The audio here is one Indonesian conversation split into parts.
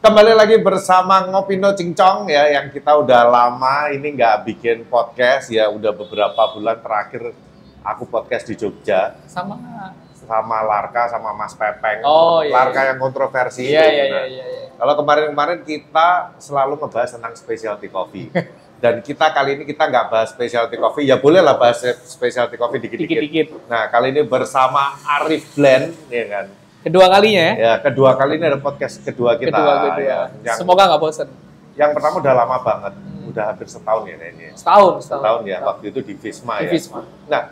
Kembali lagi bersama Ngopino Cincong ya, yang kita udah lama ini nggak bikin podcast ya, udah beberapa bulan terakhir aku podcast di Jogja sama Larka sama Mas Pepeng. Oh iya. Larka yang kontroversi. Iya. Kalau kemarin kita selalu ngebahas tentang specialty coffee. Dan kita kali ini kita nggak bahas specialty coffee, ya boleh lah bahas specialty coffee dikit-dikit. Nah kali ini bersama Arif Blend, ya kan. Kedua kalinya ya? Ya, kedua kali ini ada podcast kedua kita. Kedua. Ya, Semoga nggak bosan. Yang pertama udah lama banget, udah hampir setahun ya kayaknya. Setahun Ya, waktu itu di Visma ya. Visma. Nah,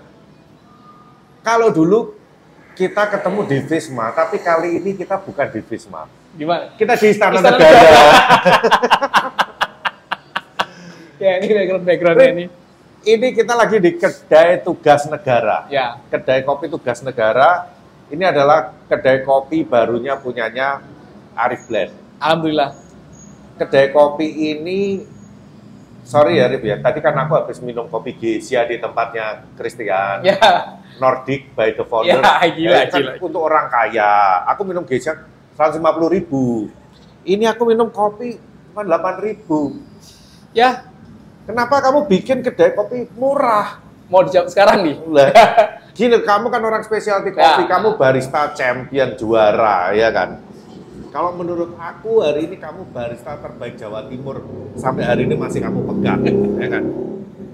kalau dulu kita ketemu di Visma, tapi kali ini kita bukan di Visma. Gimana? Kita di Istana Negara. Negara. Ya, ini background-nya ini. Ini kita lagi di Kedai Tugas Negara. Ya. Kedai Kopi Tugas Negara. Ini adalah kedai kopi barunya punyanya Arif Blend. Alhamdulillah. Kedai kopi ini, sorry ya Arif ya, tadi kan aku habis minum kopi Gesia di tempatnya Christian. Ya. Nordic by the founder. Ya, gila. Untuk orang kaya. Aku minum Gesia 150.000. Ini aku minum kopi cuma 8.000. Ya. Kenapa kamu bikin kedai kopi murah? Mau dijawab sekarang nih? Gini, kamu kan orang specialty coffee, kamu barista champion juara, ya kan? Kalau menurut aku hari ini kamu barista terbaik Jawa Timur sampai hari ini masih kamu pegang, ya kan?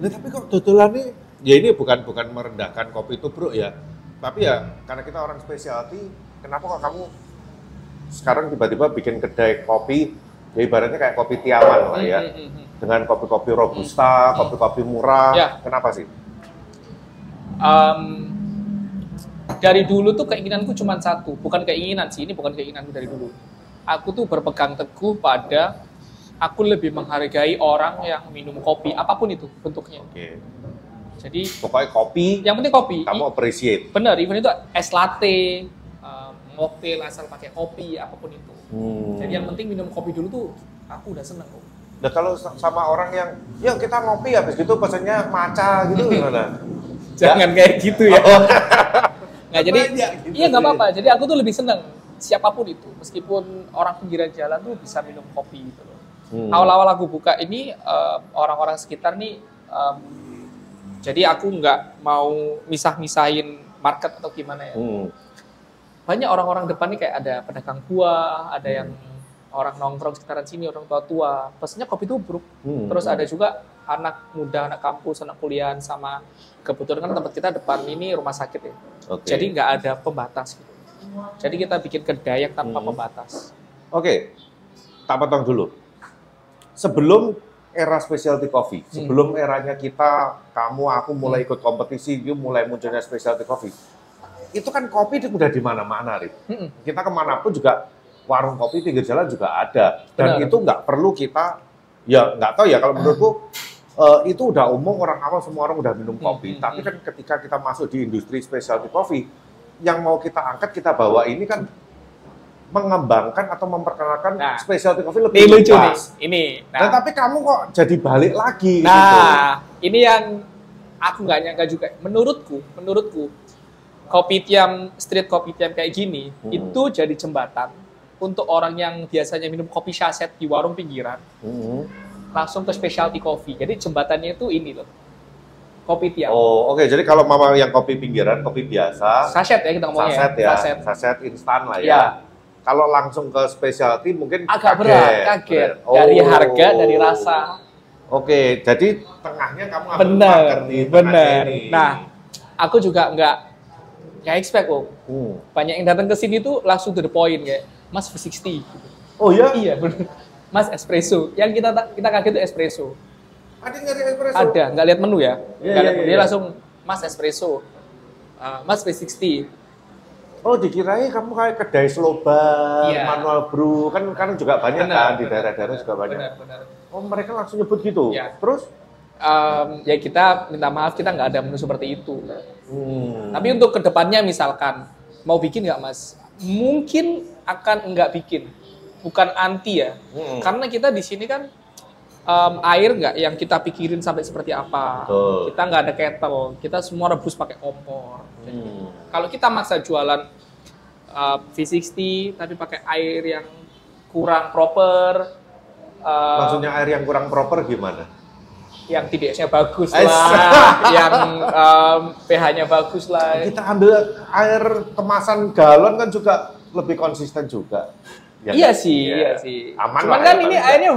Nah, tapi kok dodolannya, ya ini bukan merendahkan kopi itu bro ya, tapi ya karena kita orang specialty, kenapa kok kamu sekarang tiba-tiba bikin kedai kopi, ya ibaratnya kayak kopi Tiaman lah ya, dengan kopi-kopi robusta, kopi-kopi murah, kenapa sih? Dari dulu tuh keinginanku cuma satu, bukan keinginan sih, ini bukan keinginanku dari dulu. Aku tuh berpegang teguh pada aku lebih menghargai orang yang minum kopi, apapun itu bentuknya. Oke. Jadi pokoknya kopi, yang penting kopi. Kamu appreciate. Bener, even itu es latte, mocktail asal pakai kopi, apapun itu. Jadi yang penting minum kopi dulu tuh aku udah seneng kok. Nah kalau sama orang yang, yuk kita ngopi habis gitu pesannya matcha gitu gimana? Jangan kayak gitu ya. Nggak, jadi gitu, iya nggak apa-apa. Jadi aku tuh lebih seneng siapapun itu, meskipun orang pinggiran jalan tuh bisa minum kopi gitu loh. Awal-awal aku buka ini orang-orang sekitar nih, jadi aku nggak mau misah-misahin market atau gimana ya. Banyak orang-orang depan nih kayak ada pedagang buah, ada yang orang nongkrong sekitaran sini, orang tua-tua, pesannya kopi tubruk. Terus ada juga anak muda, anak kampus, anak kuliah, sama kebetulan kan tempat kita depan ini rumah sakit ya. Jadi nggak ada pembatas gitu. Jadi kita bikin kedai yang tanpa pembatas. Tak potong dulu. Sebelum era specialty coffee, sebelum eranya kita, kamu, aku mulai ikut kompetisi, mulai munculnya specialty coffee, itu kan kopi udah di mana-mana, Rip. Kita kemanapun juga warung kopi pinggir jalan juga ada. Dan itu nggak perlu kita, ya nggak tahu ya kalau menurutku, itu udah umum, orang awam semua orang udah minum kopi. Tapi kan ketika kita masuk di industri specialty coffee, yang mau kita angkat, kita bawa ini kan mengembangkan atau memperkenalkan specialty coffee lebih lucu luas. nih. Ini. Nah, tapi kamu kok jadi balik lagi? Nah, gitu. Ini yang aku nggak nyangka juga. Menurutku, street kopi tiam kayak gini, itu jadi jembatan untuk orang yang biasanya minum kopi saset di warung pinggiran. Langsung ke specialty coffee. Jadi jembatannya itu ini loh. Kopi tiam. Oh, oke. Jadi kalau mama yang kopi pinggiran, kopi biasa. Saset ya kita ngomongnya. Saset ya. Saset instan lah ya. Kalau langsung ke specialty mungkin agak kaget. Dari harga, dari rasa. Oke, jadi tengahnya kamu ambil benar. Nah, aku juga nggak expect kok. Banyak yang datang ke sini tuh langsung to the point kayak, Mas V60. Oh ya? Iya, benar. Mas espresso. Yang kita kaget itu espresso. Ada yang nyari espresso? Ada, nggak lihat menu ya. Dia langsung, Mas espresso. Mas V60. Oh, dikirain kamu kayak kedai slow-bar, manual brew. Kan juga banyak di daerah-daerah juga banyak. Benar. Oh, mereka langsung nyebut gitu? Ya. Terus? Ya kita minta maaf, kita nggak ada menu seperti itu. Tapi untuk kedepannya misalkan, mau bikin nggak Mas? Mungkin akan nggak bikin. Bukan anti ya. Karena kita di sini kan air nggak yang kita pikirin sampai seperti apa. Kita nggak ada kettle, kita semua rebus pakai kompor. Kalau kita maksa jualan V60 tapi pakai air yang kurang proper. Maksudnya air yang kurang proper gimana? Yang TDS-nya bagus lah, yang pH-nya bagus lah. Kita ambil air kemasan galon kan juga lebih konsisten juga. Ya, Iya kan? sih, Ya. iya sih. Aman Cuman lah kan ya, ini paling airnya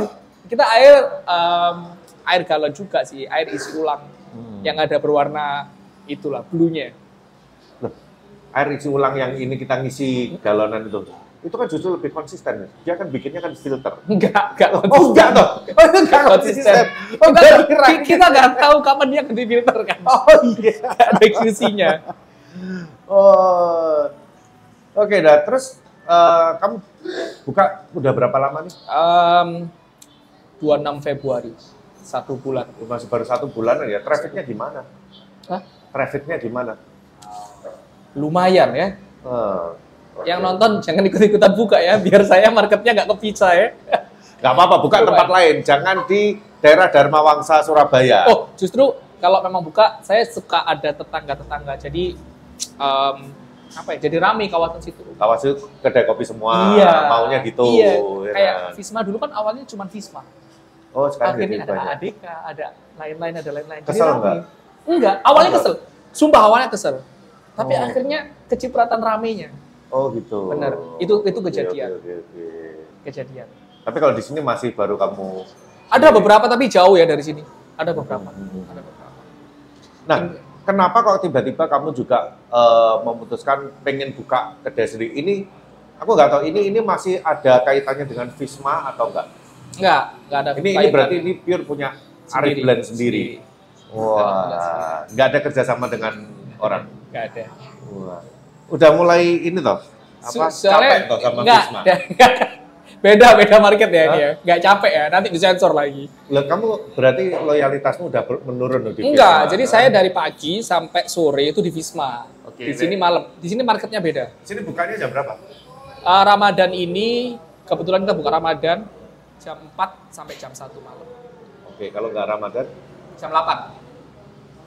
kita air galon juga sih, air isi ulang yang ada berwarna itulah blue-nya. Loh, air isi ulang yang ini kita ngisi galonan itu kan justru lebih konsisten. Dia kan bikinnya kan filter. Enggak konsisten. Oh enggak toh? Oh enggak konsisten. Oh Kita nggak tahu kapan dia ganti filter kan. Oh iya. Nggak ada QC-nya. Oh. Oke, dah. Terus kamu buka udah berapa lama nih? 26 Februari, 1 bulan. Masih baru 1 bulan ya. Trafficnya gimana? Hah? Trafficnya gimana? Lumayan ya. Oke. Yang nonton jangan ikut-ikutan buka ya, biar saya marketnya nggak kepisah ya. Nggak apa-apa, buka tempat lain. Jangan di daerah Dharma Wangsa, Surabaya. Oh, justru kalau memang buka, saya suka ada tetangga-tetangga. Jadi, apa ya, jadi rame kawasan situ. Kawasan kedai kopi semua, Iya. maunya gitu. Iya, ya kayak kan? Visma dulu kan awalnya cuma Visma. Oh, sekarang jadi Akhirnya ada banyak. ADK, ada lain-lain, ada lain-lain. Jadi Kesel rame. nggak? Enggak, awalnya Enggak. kesel. Sumpah awalnya kesel. Tapi Oh. akhirnya kecipratan ramenya. Oh gitu. Bener. Itu Oke, kejadian. oke. Kejadian. Tapi kalau di sini masih baru kamu. Ada beberapa tapi jauh ya dari sini. Ada beberapa. Ada beberapa. Nah, kenapa kok tiba-tiba kamu juga memutuskan pengen buka kedai sendiri? Ini aku nggak tahu. Ini masih ada kaitannya dengan Visma atau enggak? Enggak ada. Ini kaitan. berarti ini pure punya Arif Blend sendiri. Wah, nggak ada kerjasama dengan orang. Enggak ada. Wah. Udah mulai ini toh? Apa? Capek toh sama enggak, Visma? beda market ya ini ya. Enggak capek ya, nanti disensor lagi. Loh, kamu berarti loyalitasmu udah menurun loh di Enggak, Visma. jadi saya dari pagi sampai sore itu di Visma. Oke, Di sini malam. Di sini marketnya beda. Sini bukanya jam berapa? Ramadan ini kebetulan kita buka Ramadan jam 4 sampai jam 1 malam. Oke, kalau nggak Ramadan? Jam 8.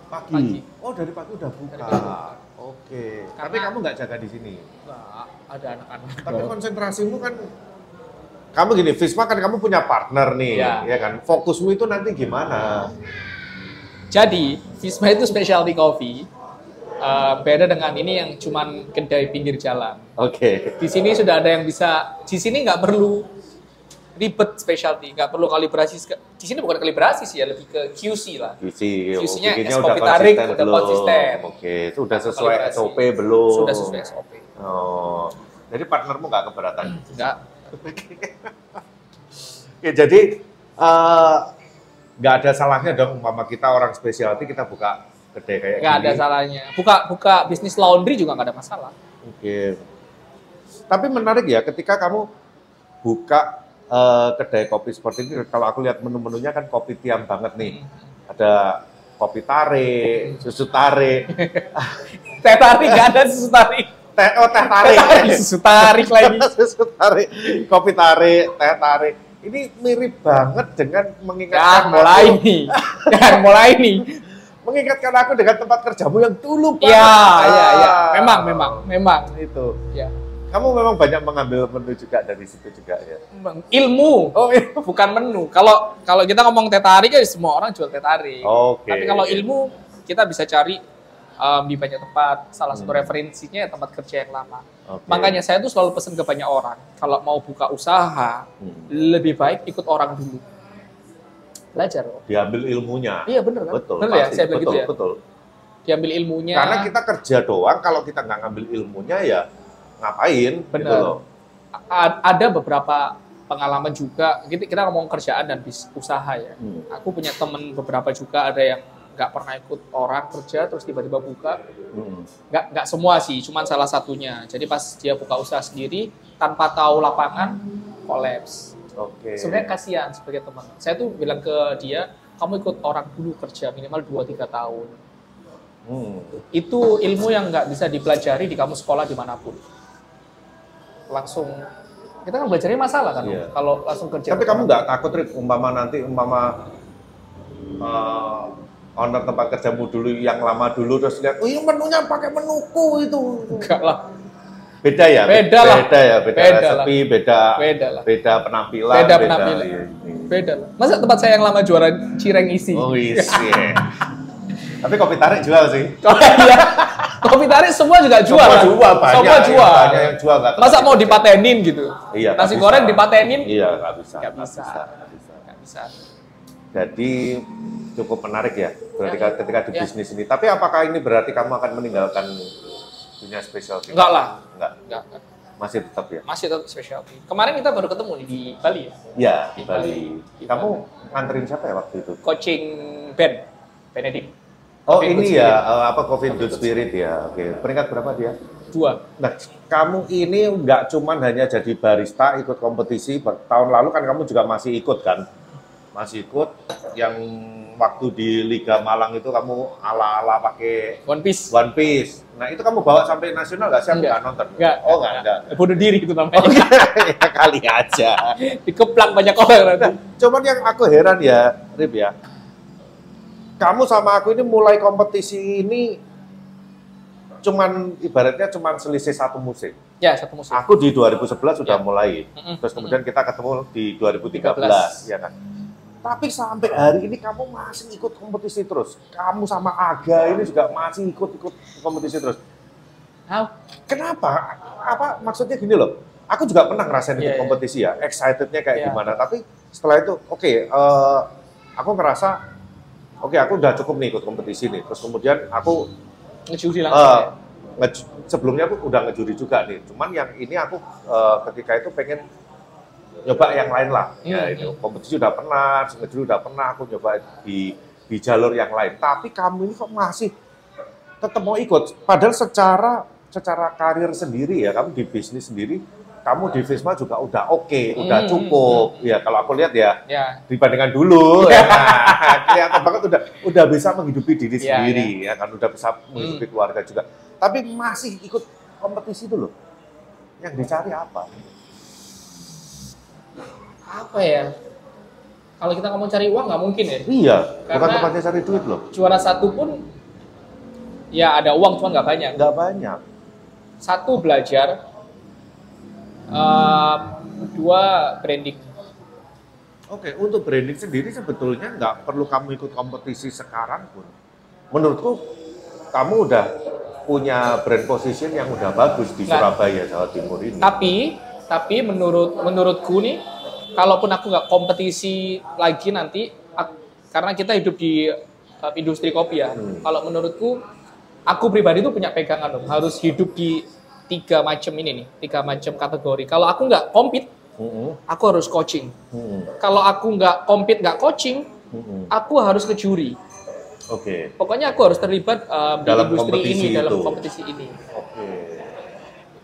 Pagi. Oh, dari pagi udah buka. Dari pagi buka. Oke. Karena- Tapi kamu nggak jaga di sini. Enggak, ada anak-anak. Tapi konsentrasimu kan kamu gini, Visma kan kamu punya partner nih, Iya. ya kan? Fokusmu itu nanti gimana? Jadi, Visma itu specialty coffee. Beda dengan ini yang cuman kedai pinggir jalan. Oke. Di sini sudah ada yang bisa, di sini nggak perlu ribet specialty, nggak perlu kalibrasi. Di sini bukan kalibrasi sih ya, lebih ke QC lah. QC-nya es udah kopi tarik, konsisten udah belum? konsisten. Oke, itu udah sesuai Kalibrasi. SOP belum? Sudah sesuai SOP. Oh, jadi partnermu nggak keberatan? Nggak, Ya, jadi nggak ada salahnya dong, umpama kita orang specialty kita buka kedai kayak nggak ada gini. salahnya. Buka bisnis laundry juga nggak ada masalah. Oke. Tapi menarik ya, ketika kamu buka kedai kopi seperti ini, kalau aku lihat menu-menunya kan kopi tiam banget nih. Ada kopi tarik, susu tarik, Teh tarik nggak ada susu tarik. teh tarik, Susu tarik lagi. susu tarik, kopi tarik, teh tarik. Ini mirip banget dengan mengingatkan mulai aku, nih. Mulai nih. mengingatkan aku dengan tempat kerjamu yang dulu banget. Iya. Memang. Itu. Ya. Kamu memang banyak mengambil menu juga dari situ juga ya. Ilmu. Oh, Bukan menu. Kalau kita ngomong teh tarik ya semua orang jual teh tarik. Oke. Tapi kalau ilmu kita bisa cari di banyak tempat. Salah satu referensinya ya tempat kerja yang lama. Oke. Makanya saya tuh selalu pesan ke banyak orang. Kalau mau buka usaha, lebih baik ikut orang dulu. Belajar. Diambil ilmunya. Iya bener kan? Betul. Bener ya? pasti. Saya bilang betul, gitu ya? betul. Diambil ilmunya. Karena kita kerja doang, kalau kita nggak ngambil ilmunya ya ngapain? Bener. Gitu loh. Ada beberapa pengalaman juga. Kita ngomong kerjaan dan usaha ya. Aku punya temen beberapa juga ada yang nggak pernah ikut orang kerja terus tiba-tiba buka. Nggak semua sih, cuman salah satunya. Jadi pas dia buka usaha sendiri tanpa tahu lapangan, kolaps. Oke. Sebenarnya kasihan sebagai teman. Saya tuh bilang ke dia, kamu ikut orang dulu kerja minimal 2-3 tahun. Itu ilmu yang nggak bisa dipelajari di kamu sekolah dimanapun. Langsung, kita kan belajarnya masalah kan, Iya. kalau langsung kerja. Tapi kamu nggak takut, Rip, umpama owner tempat kerjamu dulu yang lama dulu terus lihat, oh iya menunya pakai menuku itu. Enggak lah. Beda ya? Beda lah. Beda ya, beda resepi, beda penampilan. Beda penampilan. Beda lah. Masa tempat saya yang lama juara cireng isi? Oh isi. Tapi kopi tarik jual sih. Iya. Kopi tarik semua juga jual. Semua jual, banyak. Semua jual. Banyak yang jual. Masa mau dipatenin gitu? Iya. Nasi goreng dipatenin? Iya, nggak bisa. Nggak bisa. Jadi cukup menarik ya, berarti ketika di bisnis ini. Tapi apakah ini berarti kamu akan meninggalkan dunia specialty? Enggak lah. Enggak. Masih tetap ya? Masih tetap specialty. Kemarin kita baru ketemu nih di Bali ya? Iya, di Bali. Kamu nganterin siapa ya waktu itu? Coaching Ben, Benedict. Oh ini ya, Coffee Good Spirit ya. Oke, peringkat berapa dia? 2. Nah, kamu ini nggak cuman hanya jadi barista, ikut kompetisi. Tahun lalu kan kamu juga masih ikut kan? Masih ikut yang waktu di Liga Malang itu kamu ala-ala pakai One Piece. Nah itu kamu bawa sampai nasional nggak sih? Nggak nonton? Enggak. Oh nggak. Bunuh diri itu namanya. Oh, ya, kali aja. Dikeplang banyak orang nanti. Nah, cuman yang aku heran ya, Rip ya. Kamu sama aku ini mulai kompetisi ini ibaratnya cuman selisih 1 musim. Ya, 1 musim. Aku di 2011 sudah Ya. mulai. Terus kemudian kita ketemu di 2013, ya kan. Tapi sampai hari ini kamu masih ikut kompetisi terus. Kamu sama Aga ini juga masih ikut kompetisi terus. Kenapa? Apa maksudnya gini loh. Aku juga pernah ngerasain ikut kompetisi ya. Excitednya kayak gimana. Tapi setelah itu, aku ngerasa aku udah cukup nih ikut kompetisi nih. Terus kemudian aku ngejuri langsung. Sebelumnya aku udah ngejuri juga nih. Cuman yang ini aku ketika itu pengen nyoba yang lain lah. Ya, ini kompetisi udah pernah, ngejuri udah pernah. Aku nyoba di jalur yang lain. Tapi kamu ini kok masih tetap mau ikut? Padahal secara karir sendiri ya, kamu di bisnis sendiri. Kamu di Visma juga udah udah cukup. Ya kalau aku lihat ya, dibandingkan dulu, kelihatan banget udah bisa menghidupi diri sendiri, ya kan udah bisa menghidupi keluarga juga. Tapi masih ikut kompetisi dulu. Yang dicari apa? Apa ya? Kalau kita ngomong cari uang nggak mungkin ya? Iya, karena bukan tempatnya cari duit loh. Juara 1 pun, ya ada uang cuma nggak banyak. Nggak banyak. 1 belajar. 2 branding. Oke, untuk branding sendiri sebetulnya nggak perlu kamu ikut kompetisi sekarang pun. Menurutku kamu udah punya brand position yang udah bagus di Surabaya, Jawa Timur ini. Tapi menurutku nih, kalaupun aku nggak kompetisi lagi nanti, karena kita hidup di industri kopi ya. Kalau menurutku, aku pribadi tuh punya pegangan dong, harus hidup di 3 macam ini nih, 3 macam kategori. Kalau aku nggak compete, aku harus coaching. Kalau aku nggak compete, nggak coaching, aku harus ke juri. Oke. Pokoknya aku harus terlibat di industri ini, dalam kompetisi ini. Oke.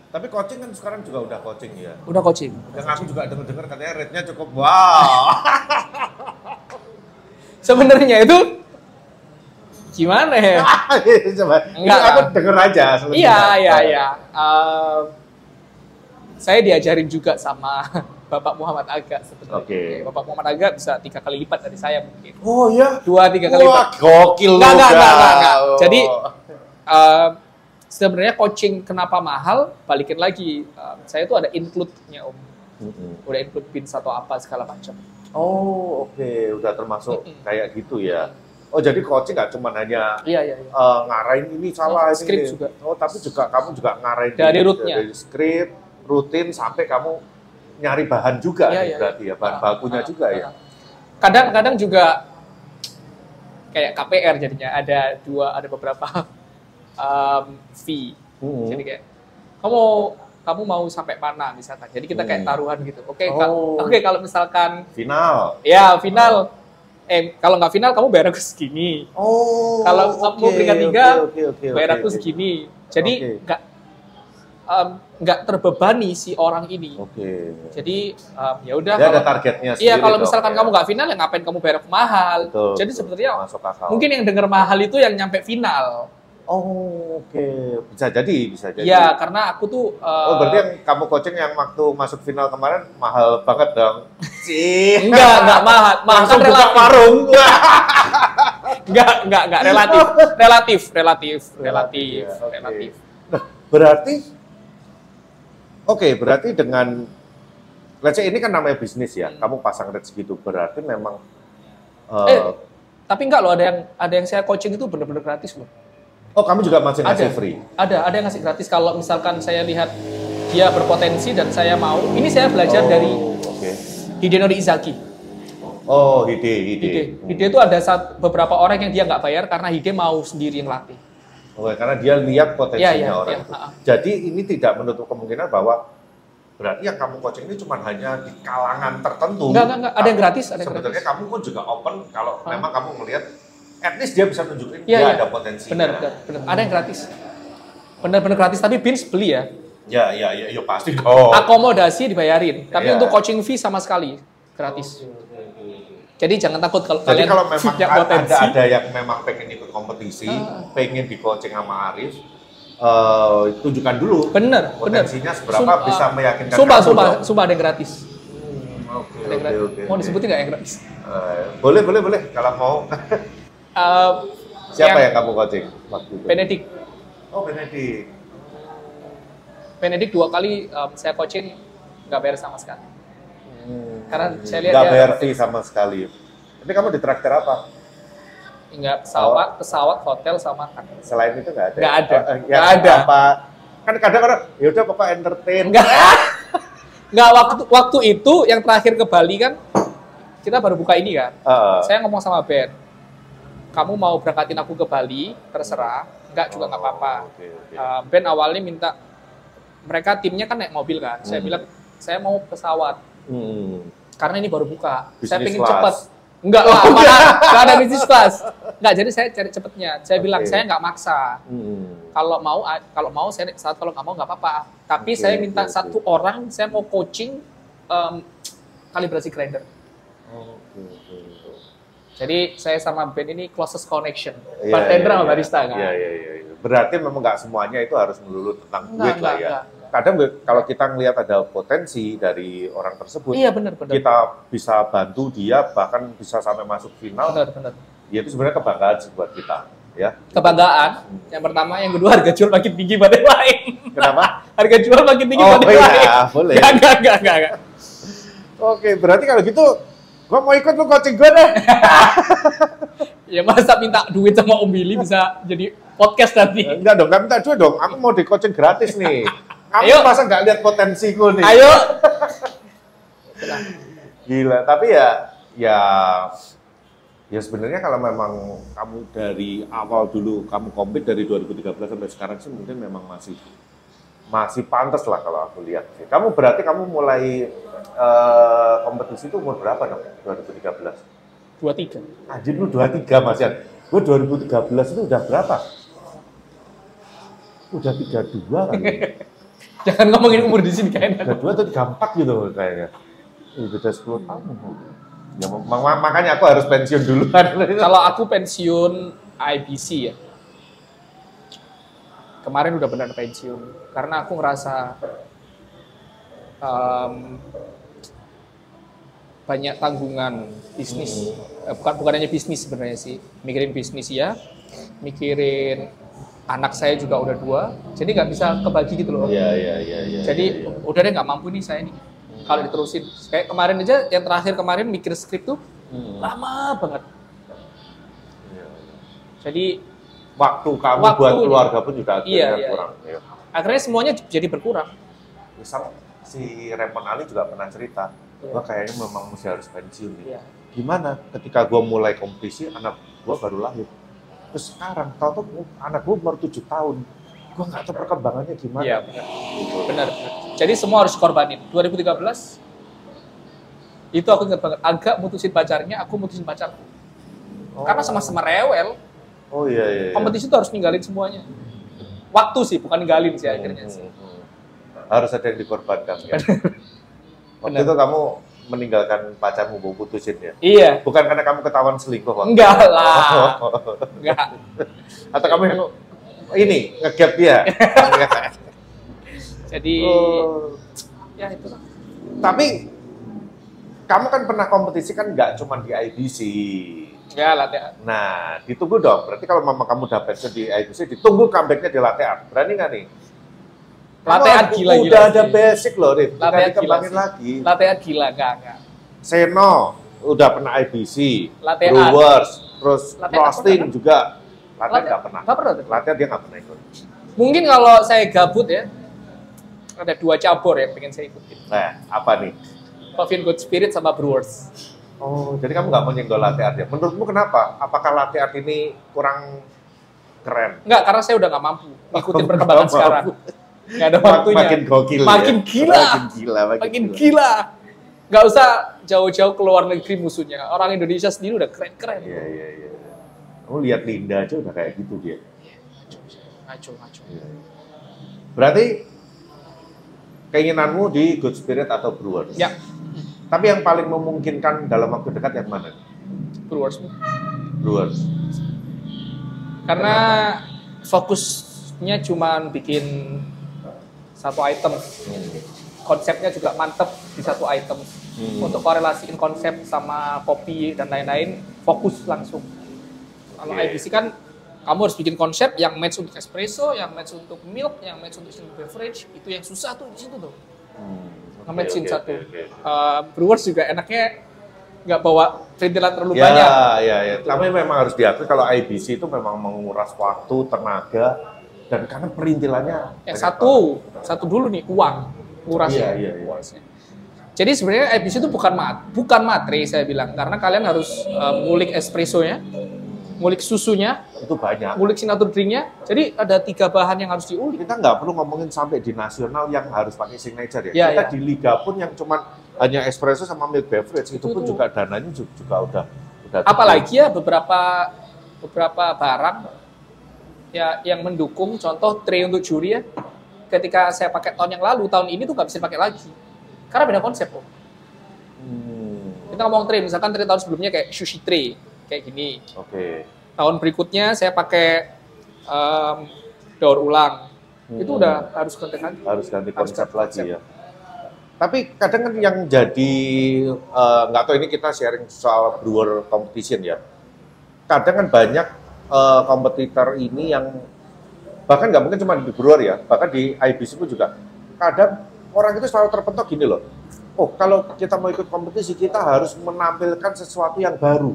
Tapi coaching kan sekarang juga udah coaching ya? Udah coaching. Yang aku juga dengar katanya rate-nya cukup wow. Sebenarnya itu gimana ya? Coba. Enggak, aku denger aja. Iya. Saya diajarin juga sama Bapak Muhammad Aga sebenarnya. Oke. Bapak Muhammad Aga bisa 3 kali lipat dari saya mungkin. Oh ya? 2-3 kali lipat. Gokil loh. Enggak. Jadi sebenarnya coaching kenapa mahal? Balikin lagi. Saya tuh ada include-nya Om. Udah include pins atau apa segala macam. Oh oke. Udah termasuk kayak gitu ya. Oh jadi coaching nggak cuma hanya ngarahin ini salah ini. Script juga. Oh tapi juga kamu juga ngarahin dari rootnya. Dari script, rutin sampai kamu nyari bahan juga berarti ya, bahan bakunya juga ya. Kadang-kadang juga kayak KPR jadinya ada beberapa fee. Jadi kayak kamu mau sampai mana misalkan. Jadi kita kayak taruhan gitu. Oke, kalau misalkan final. Ya, final. Kalau nggak final kamu bayar aku segini. Kalau kamu peringkat 3 bayar aku segini. Jadi nggak terbebani si orang ini. Jadi ya udah. Ada targetnya sendiri. Iya, kalau misalkan kamu nggak final, ya ngapain kamu bayar aku mahal? Betul, jadi sebetulnya akal. Mungkin yang dengar mahal itu yang nyampe final. Bisa jadi. Iya, karena aku tuh. Berarti yang kamu coaching yang waktu masuk final kemarin mahal banget dong. Enggak mahal. Mahal kan relatif. Warung. Enggak relatif. Nah, berarti Oke, berarti dengan let's say ini kan namanya bisnis ya. Kamu pasang rate segitu berarti memang tapi enggak loh, ada yang saya coaching itu benar-benar gratis loh. oh, kamu juga masih ngasih free? Ada yang ngasih gratis kalau misalkan saya lihat dia berpotensi dan saya mau. Ini saya belajar dari Hidenori Izaki. Oh, Hide itu ada beberapa orang yang dia nggak bayar karena Hide mau sendiri yang latih. Oh, karena dia lihat potensinya orang itu. Ya. Jadi ini tidak menutup kemungkinan bahwa berarti yang kamu coaching ini cuma hanya di kalangan tertentu. Enggak. Ada yang gratis. Sebenarnya kamu pun juga open kalau memang kamu melihat at least dia bisa tunjukin dia ada potensi. Benar. Ada yang gratis. Benar-benar gratis, tapi Bins beli ya. Ya pasti dong. Akomodasi dibayarin, tapi untuk coaching fee sama sekali gratis. Jadi jangan takut kalau kalian punya potensi. Ada yang memang pengen ikut kompetisi, pengen di coaching sama Arif, tunjukkan dulu potensinya seberapa bisa meyakinkan. Sumpah ada yang gratis. Oke. Mau disebutin nggak yang gratis? Boleh kalau mau. Siapa yang kamu coaching waktu itu? Benedict. Oh, Benedict 2 kali saya coaching nggak bayar sama sekali. Karena saya lihat nggak bayar fee sama sekali. Tapi kamu ditraktir apa? Enggak, pesawat, hotel, sama makan. Selain itu nggak ada? Nggak ada. Apa? Kan kadang orang, ya udah Bapak entertain. Nggak, waktu itu yang terakhir ke Bali kan, kita baru buka ini kan. Saya ngomong sama Ben, kamu mau berangkatin aku ke Bali, terserah. Enggak juga nggak apa-apa. Ben awalnya minta, mereka timnya kan naik mobil kan. Saya bilang, saya mau pesawat. Karena ini baru buka. Saya pengen cepet. Enggak lah, nggak ada bisnis class. Enggak, jadi saya cari cepetnya. Saya bilang, saya nggak maksa. Kalau mau saya naik pesawat, kalau nggak mau nggak apa-apa. Tapi saya minta satu orang, saya mau coaching kalibrasi grinder. Jadi saya sama Ben ini closest connection. Bartender sama barista kan. Iya. Berarti memang nggak semuanya itu harus melulu tentang duit lah ya. Kadang kalau kita ngelihat ada potensi dari orang tersebut, benar. kita bisa bantu dia bahkan bisa sampai masuk final. Benar. Ya itu sebenarnya kebanggaan sih buat kita, ya. Kebanggaan. Yang pertama, yang kedua harga jual makin tinggi pada yang lain. Kenapa? Harga jual makin tinggi pada yang lain. Boleh. Enggak. Oke, berarti kalau gitu, gua mau ikut lu coaching gue deh. Ya masa minta duit sama Om Billy bisa jadi podcast nanti? Enggak minta duit dong. Aku mau di coaching gratis nih. Kamu masa nggak lihat potensiku nih? Ayo. Gila, tapi ya sebenarnya kalau memang kamu dari awal dulu kamu compete dari 2013 sampai sekarang sih mungkin memang masih pantas lah kalau aku lihat. Kamu mulai kompetisi itu umur berapa dong? 2013? 23. Anjir lu 23 Mas Yan. Gue 2013 itu udah berapa? Udah 32 kan? Jangan ngomongin umur di sini kayaknya. 32 atau 34 gitu kayaknya. Beda 10 tahun. Ya, makanya aku harus pensiun dulu. Kalau aku pensiun IBC ya. Kemarin udah benar pensiun. Karena aku ngerasa banyak tanggungan bisnis. Bukan hanya bisnis sebenarnya sih. Mikirin bisnis ya. Mikirin anak saya juga udah 2. Jadi nggak bisa kebagi gitu loh. Iya. Jadi udah deh nggak mampu nih saya nih. Kalau diterusin, kayak kemarin aja, yang terakhir kemarin mikir skrip tuh lama banget. Jadi waktu kamu buat keluarga pun juga akhirnya kurang. Iya. Akhirnya semuanya jadi berkurang. Misal si Raymond Ali juga pernah cerita, gua kayaknya memang mesti harus pensiun nih. Gimana? Ketika gua mulai kompetisi, anak gua baru lahir. Terus sekarang, tahu anak gua umur 7 tahun. Gue nggak tahu perkembangannya gimana. Iya, benar. Jadi semua harus korbanin. 2013, itu aku ingat banget. Agak mutusin pacarnya, aku mutusin pacarku. Karena sama-sama rewel. Oh iya. Kompetisi itu harus ninggalin semuanya. Waktu sih, bukan ninggalin sih akhirnya sih. Harus ada yang dikorbankan ya. Waktu itu kamu meninggalkan pacarmu, mau putusin ya? Iya. Bukan karena kamu ketahuan selingkuh waktu. Enggak lah. Enggak. Atau kamu yang ini nge-gap dia. Jadi ya itu. Tapi kamu kan pernah kompetisi kan nggak cuma di IBC. Ya latihan. Nah, ditunggu dong. Berarti kalau mama kamu udah pensiun di IBC, ditunggu comeback-nya di latihan. Berani nggak nih? Latte art gila. Udah ada basic loh, Rif. Latte art gila Dikembangin lagi. Latte art gila, enggak. Seno udah pernah IBC, Latte art. Brewers, terus Latte art Frosting pernah, juga. Latte Latte nggak pernah. nggak pernah tuh? Latte dia nggak pernah ikut. Mungkin kalau saya gabut ya, ada 2 cabur yang pengen saya ikutin. Nah, apa nih? Coffee and Good Spirit sama Brewers. Oh, jadi kamu nggak mau nyenggol latte art ya? Menurutmu kenapa? Apakah latte art ini kurang keren? Enggak, karena saya udah nggak mampu ngikutin perkembangan sekarang. Nggak ada waktunya. Makin gokil Makin ya? gila. Makin gila. Gila. Nggak usah jauh-jauh ke luar negeri musuhnya. Orang Indonesia sendiri udah keren-keren. Iya. Kamu lihat Linda aja udah kayak gitu dia. Ngaco. Iya. Berarti keinginanmu di Good Spirit atau Brewers? Ya, Tapi yang paling memungkinkan dalam waktu dekat yang mana? Brewers. Brewers. Karena fokusnya cuma bikin satu item. Konsepnya juga mantep di satu item. Untuk korelasiin konsep sama kopi dan lain-lain, fokus langsung. Kalau IBC kan kamu harus bikin konsep yang match untuk espresso, yang match untuk milk, yang match untuk instant beverage. Itu yang susah tuh di situ tuh. Nge-matchin satu. Brewers juga enaknya nggak bawa perintilan terlalu banyak. Iya. Tapi memang harus diakui kalau IBC itu memang menguras waktu, tenaga, dan karena perintilannya. Satu dulu nih, uang. Ngurasnya. Iya. Jadi sebenarnya IBC itu bukan matre saya bilang. Karena kalian harus ngulik espressonya, ngulik susunya, Itu banyak. ngulik signature drinknya. Jadi ada 3 bahan yang harus diulik. Kita nggak perlu ngomongin sampai di nasional yang harus pakai signature ya. Iya, Kita iya. di liga pun yang cuma hanya espresso sama milk beverage itu pun juga dananya juga udah Apalagi ya beberapa barang ya yang mendukung, contoh tray untuk juri ya. Ketika saya pakai tahun yang lalu, tahun ini tuh nggak bisa pakai lagi. Karena beda konsep kok. Kita ngomong tray, misalkan tray tahun sebelumnya kayak sushi tray, kayak gini. Oke. Tahun berikutnya saya pakai daur ulang. Itu udah harus ganti konsep lagi ya. Tapi kadang kan yang jadi nggak tahu, ini kita sharing soal brewer competition ya. Kadang kan banyak kompetitor ini yang bahkan nggak mungkin cuma di brewer ya, bahkan di IBC pun juga. Kadang orang itu selalu terpentok gini loh. Oh, kalau kita mau ikut kompetisi kita harus menampilkan sesuatu yang baru.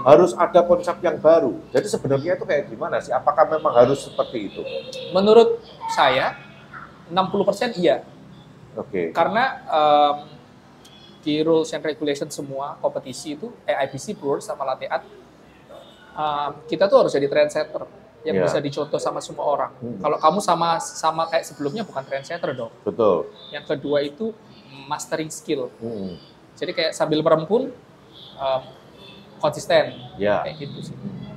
Harus ada konsep yang baru. Jadi sebenarnya itu kayak gimana sih? Apakah memang harus seperti itu? Menurut saya 60% iya. Oke. Karena di rules and regulation semua kompetisi itu IBC, Brewers sama Latte Art, kita tuh harus jadi trendsetter yang bisa dicontoh sama semua orang. Kalau kamu sama kayak sebelumnya bukan trendsetter dong. Betul. Yang kedua itu mastering skill. Jadi kayak sambil merempun konsisten. Kayak gitu sih.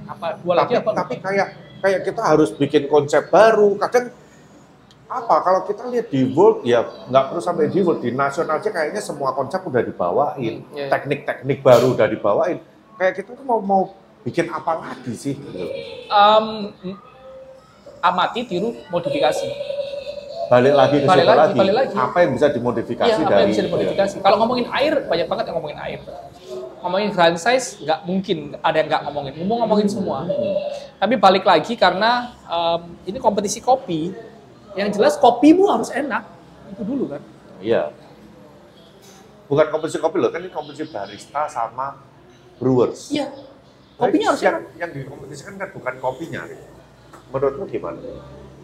Tapi kayak kita harus bikin konsep baru. Kadang kalau kita lihat di World ya nggak perlu sampai di World, di nasional aja kayaknya semua konsep udah dibawain, teknik-teknik baru udah dibawain. Kayak kita tuh mau bikin apa lagi sih? Amati, tiru, modifikasi. Balik lagi ke situ lagi. Balik lagi. Apa yang bisa dimodifikasi apa yang bisa dimodifikasi? Kalau ngomongin air, banyak banget yang ngomongin air. Ngomongin franchise, nggak mungkin ada yang nggak ngomongin. Ngomongin semua. Tapi balik lagi karena ini kompetisi kopi. Yang jelas kopimu harus enak. Itu dulu kan. Iya. Bukan kompetisi kopi loh, kan ini kompetisi barista sama brewers. Iya. Kopinya harus enak. Yang dikompetisikan kan bukan kopinya. Menurutmu gimana?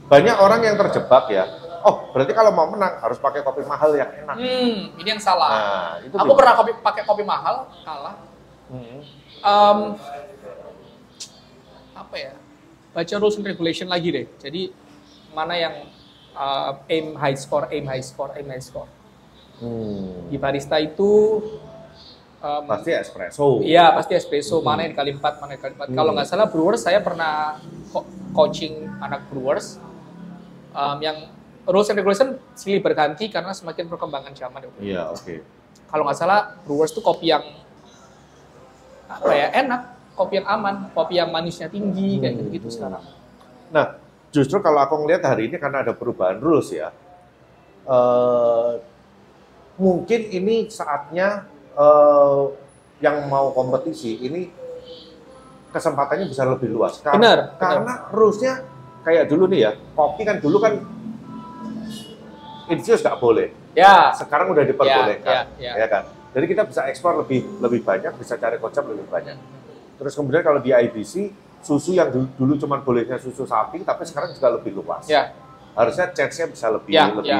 Banyak orang yang terjebak ya. Oh, berarti kalau mau menang harus pakai kopi mahal yang enak. Ini yang salah. Nah, itu aku pernah pakai kopi mahal, kalah. Apa ya? Baca rules and regulation lagi deh. Jadi mana yang aim high score. Di barista itu pasti espresso. Iya, pasti espresso. Mana yang kali 4, mana yang kali 4. Kalau nggak salah brewers, saya pernah coaching anak brewers yang rules and regulation silih berganti karena semakin perkembangan zaman. Iya, oke. Kalau nggak salah brewers itu kopi yang enak, kopi yang aman, kopi yang manisnya tinggi, kayak gitu sekarang. Nah, justru kalau aku ngelihat hari ini karena ada perubahan rules ya, mungkin ini saatnya yang mau kompetisi ini kesempatannya bisa lebih luas. Karena rules-nya kayak dulu nih ya, kopi kan dulu kan infuse nggak boleh. Ya. Sekarang udah diperbolehkan, ya. kan? Jadi kita bisa ekspor lebih banyak, bisa cari kocap lebih banyak. Terus kemudian kalau di IBC, susu yang dulu cuma bolehnya susu sapi, tapi sekarang juga lebih luas. Ya. Harusnya chance-nya bisa lebih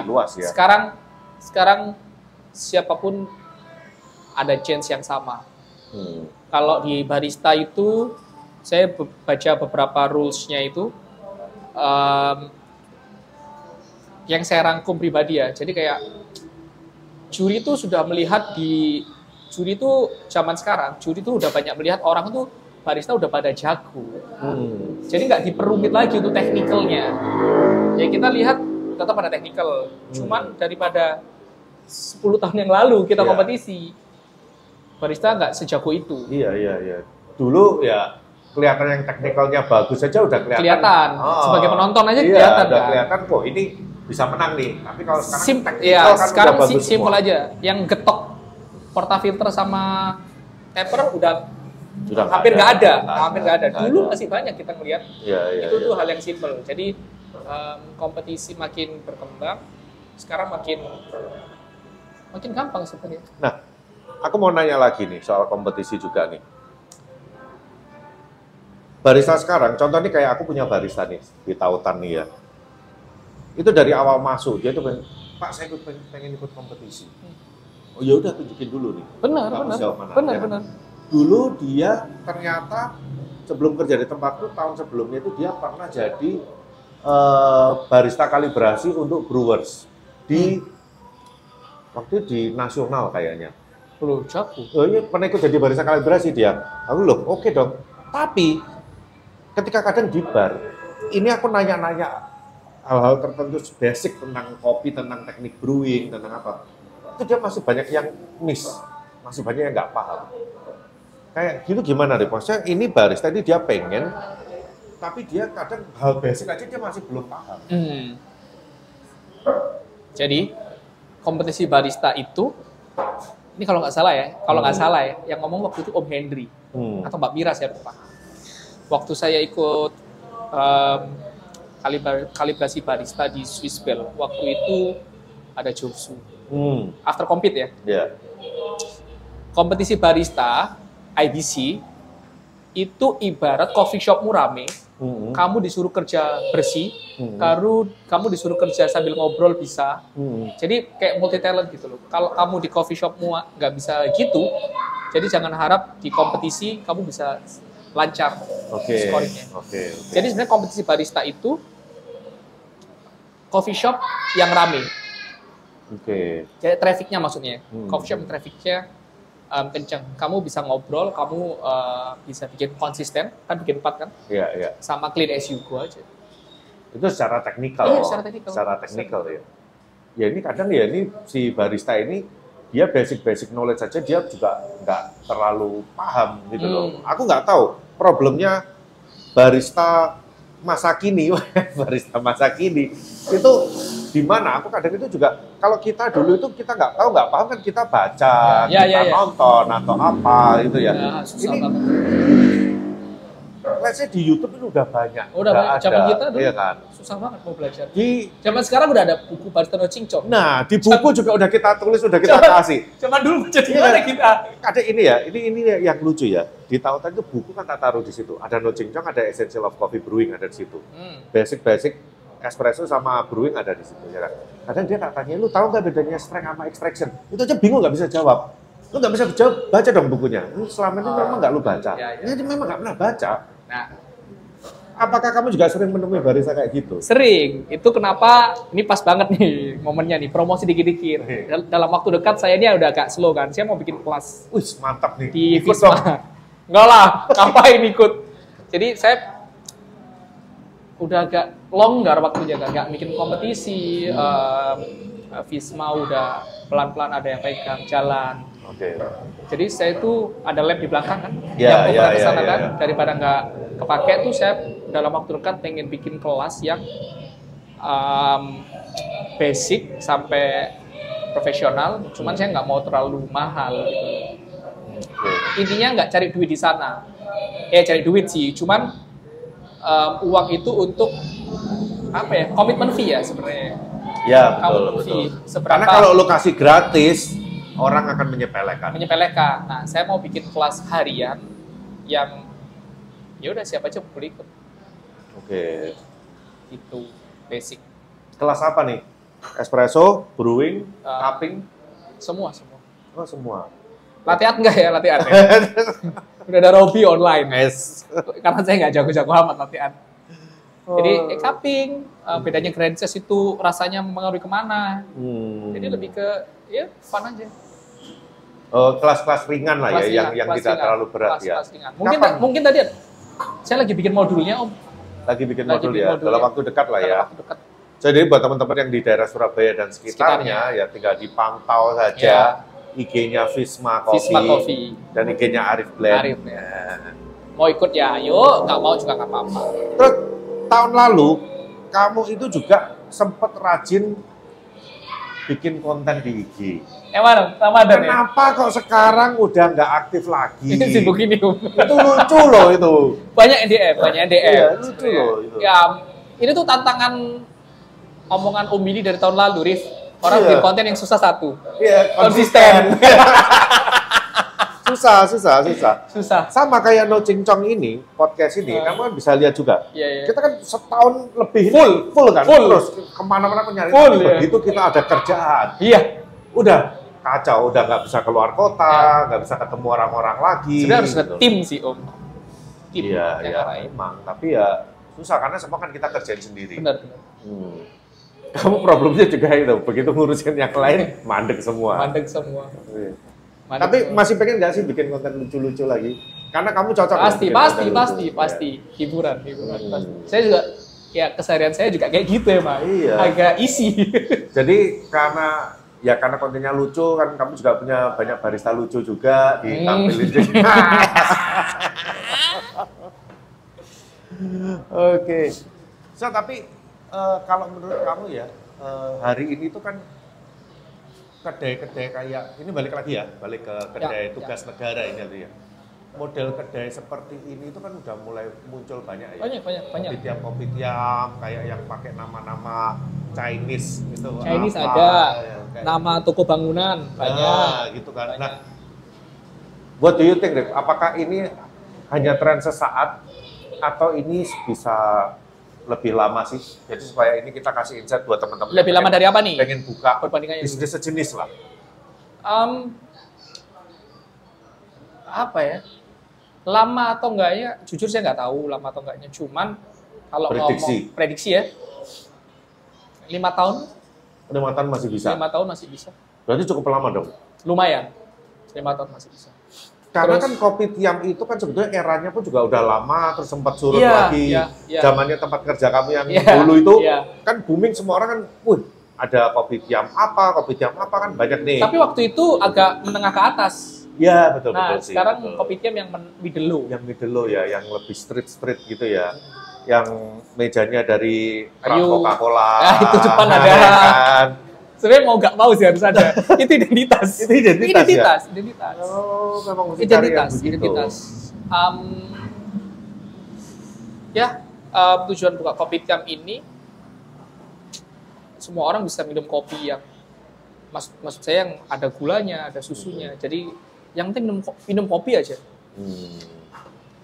luas ya. Sekarang siapapun ada chance yang sama. Kalau di barista itu, saya baca beberapa rules-nya itu, yang saya rangkum pribadi ya. Jadi kayak juri itu sudah melihat juri itu zaman sekarang, juri itu udah banyak melihat orang tuh barista udah pada jago. Jadi nggak diperumit lagi untuk teknikalnya. Ya kita lihat tetap ada teknikal. Cuman daripada 10 tahun yang lalu kita kompetisi, barista nggak sejago itu. Iya. Dulu ya kelihatan yang teknikalnya bagus saja udah kelihatan. Sebagai penonton aja kelihatan udah kan. Kelihatan kok ini bisa menang nih. Tapi kalau sekarang kan sekarang udah bagus simpel semua. aja. Yang getok portafilter sama taper udah hampir nggak ada. Dulu masih banyak kita ngelihat. Itu tuh hal yang simpel. Jadi kompetisi makin berkembang, sekarang makin gampang sebenarnya. Nah, aku mau nanya lagi nih soal kompetisi juga nih. Barista sekarang, contohnya kayak aku punya barista nih di Tautan nih ya. Itu dari awal masuk dia tuh Pak saya pengen ikut kompetisi. Oh ya udah tunjukin dulu nih. Benar. Dulu dia ternyata sebelum kerja di tempatku tahun sebelumnya itu dia pernah jadi barista kalibrasi untuk brewers di waktu di nasional kayaknya. Loh, jago. Oh iya, pernah ikut jadi barista kalibrasi dia. Aku loh, oke dong. Tapi ketika kadang di bar, ini aku nanya-nanya hal-hal tertentu basic tentang kopi, tentang teknik brewing, tentang apa. Itu dia masih banyak yang miss, masih banyak yang nggak paham. Kayak gitu gimana deh, maksudnya ini barista ini dia pengen, tapi dia kadang hal basic aja dia masih belum paham. Jadi kompetisi barista itu, ini kalau nggak salah ya, yang ngomong waktu itu Om Hendry atau Mbak Mira saya lupa. Waktu saya ikut kalibrasi barista di Swiss Bell, waktu itu ada Josu. After compete ya. Yeah. Kompetisi barista IBC itu ibarat coffee shopmu rame, kamu disuruh kerja bersih, kamu disuruh kerja sambil ngobrol bisa. Jadi kayak multi talent gitu loh. Kalau kamu di coffee shopmu nggak bisa gitu, jadi jangan harap di kompetisi kamu bisa lancar scoringnya. Jadi sebenarnya kompetisi barista itu coffee shop yang rame. Jadi trafficnya maksudnya, coffee shop trafficnya kenceng. Kamu bisa ngobrol, kamu bisa bikin konsisten, kan bikin 4 kan? Iya. Sama clean as you go aja. Itu secara teknikal. Iya, secara teknikal ya. Ya ini kadang ya ini si barista ini dia basic knowledge saja dia juga nggak terlalu paham gitu loh. Aku nggak tahu problemnya barista masa kini, barista masa kini itu di mana? Aku kadang itu juga kalau kita dulu itu kita nggak paham kan kita baca, nonton atau apa itu ya. Susah ini, banget. let's say di YouTube itu udah banyak. Udah banyak. Zaman kita dulu iya kan? susah banget mau belajar. Di zaman sekarang udah ada buku barista no cincong. Nah, di buku juga udah kita tulis, udah kita kasih. Zaman dulu jadi mana kita? Ada ini yang lucu ya. Di Tautan itu buku kan tak taruh di situ. Ada no cincong, ada Essential of Coffee Brewing ada di situ. Basic espresso sama brewing ada di situ ya kan. Kadang dia tak tanya, lu tahu nggak bedanya strength sama extraction? Itu aja bingung nggak bisa jawab. Lu nggak bisa jawab, baca dong bukunya. Lu selama ini memang nggak lu baca. Jadi memang nggak pernah baca. Nah, apakah kamu juga sering menemui barista kayak gitu? Sering. Itu kenapa ini pas banget nih momennya nih, promosi dikit-dikit. Dalam waktu dekat saya ini udah agak slow kan. Saya mau bikin kelas. Wih, mantap nih. Di Visma. Enggak lah, ngapain ikut. Jadi saya udah agak longgar waktunya, nggak bikin kompetisi. Visma udah pelan-pelan ada yang pegang jalan. Jadi saya itu ada lab di belakang kan, yang ke sana kan. Daripada nggak kepake tuh saya dalam waktu dekat pengen bikin kelas yang basic sampai profesional. Cuman saya nggak mau terlalu mahal gitu. Intinya nggak cari duit di sana. Cari duit sih, cuman uang itu untuk apa ya, komitmen fee ya sebenarnya. Ya, kamu betul, movie betul. seberapa Karena kalau lo kasih gratis, orang akan menyepelekan. menyepelekan. Nah, saya mau bikin kelas harian yang ya udah siapa aja boleh ikut. Oke. Itu basic. Kelas apa nih? Espresso, brewing, Uh, cupping, Semua. oh semua. Latihan enggak ya latihan? Ya? Udah ada Robby online. Es. Karena saya nggak jago-jago amat latihan. Jadi cupping, bedanya Grand Chess itu rasanya mengaruhi kemana. Jadi lebih ke ya fun aja. Kelas-kelas ringan lah Kelas ya, ringan, yang kelas tidak ringan, terlalu berat ya. kelas ringan. Mungkin Kapan? mungkin tadi saya lagi bikin modulnya Om. Lagi bikin Lagi modul bikin ya, modul dalam ya. waktu dekat lah ya. Dalam waktu dekat. Jadi buat teman-teman yang di daerah Surabaya dan sekitarnya, ya tinggal dipantau saja IG-nya Visma Coffee, Visma Coffee. dan IG-nya Arif Blend. Arif, ya. Mau ikut ya, ayo. Nggak mau juga nggak apa-apa. Terus tahun lalu kamu itu juga sempat rajin bikin konten di IG. Emang Ramadan ya? Kenapa kok sekarang udah nggak aktif lagi? Ini sibuk ini Om. Itu lucu loh itu. Banyak DM. Iya, lucu loh itu. Ya, ini tuh tantangan omongan Om ini dari tahun lalu, Rif. Orang Iya. bikin konten yang susah satu. Iya, Konsisten. Susah. Sama kayak No Cincong ini, podcast ini, kamu kan bisa lihat juga. Iya. Kita kan setahun lebih Full. kan, Full. terus kemana-mana mencari. Full, Tapi ya. begitu kita ada kerjaan, Iya. udah kacau, udah nggak bisa keluar kota, nggak bisa ketemu orang-orang lagi. Sebenarnya harus ada gitu. tim sih Om. Tim Iya, yang iya, ngarahin. emang. Tapi ya susah karena semua kan kita kerjain sendiri. Benar. Kamu problemnya juga itu, begitu ngurusin yang lain, mandek semua. Mandek semua. Iya. Mandek Tapi semua. masih pengen nggak sih bikin konten lucu-lucu lagi? Karena kamu cocok. loh Pasti, bikin konten lucu. pasti. Hiburan. Pasti. Saya juga, ya keseharian saya juga kayak gitu ya, Pak. Iya. Agak isi. Jadi karena kontennya lucu kan, kamu juga punya banyak barista lucu juga ditampilin juga. Oke. So tapi kalau menurut kamu ya hari ini tuh kan kedai-kedai kayak ini balik ke kedai tugas negara ini tuh ya. Model kedai seperti ini itu kan udah mulai muncul banyak ya. Banyak. Kopitiam kayak yang pakai nama-nama Chinese gitu. Chinese apa, ada. ya, kayak Nama toko bangunan banyak. gitu kan. Banyak. Nah, what do you think, Rif? Apakah ini hanya tren sesaat atau ini bisa lebih lama sih? Jadi supaya ini kita kasih insight buat teman-teman. Lebih lama dari apa nih? Pengen buka Perbandingannya bisnis sejenis lah. Apa ya? Lama atau enggaknya, jujur saya nggak tahu lama atau enggaknya. Cuman kalau ngomong prediksi ya, 5 tahun. 5 tahun masih bisa. 5 tahun masih bisa. Berarti cukup lama dong. Lumayan. 5 tahun masih bisa. Karena Terus, kan Kopitiam itu kan sebetulnya eranya pun juga udah lama, terus sempat surut Iya, lagi. iya, iya. Zamannya tempat kerja kamu yang Iya, dulu itu iya. kan booming, semua orang kan, ada Kopitiam apa kan banyak nih. tapi waktu itu agak menengah ke atas. Iya, betul Nah, sih. sekarang betul. Kopitiam yang middle low. Yang middle low ya, yang lebih street gitu ya. Yang mejanya dari Kayu. Coca-Cola. Ah, itu depan ada. ya kan? Sebenarnya mau nggak mau sih harus ada. Itu identitas. Itu identitas ya? Identitas. Oh, memang mesti cari yang begitu. Identitas. Tujuan buka Kopitiam ini, semua orang bisa minum kopi yang, maksud saya yang ada gulanya, ada susunya. Jadi yang penting minum kopi aja.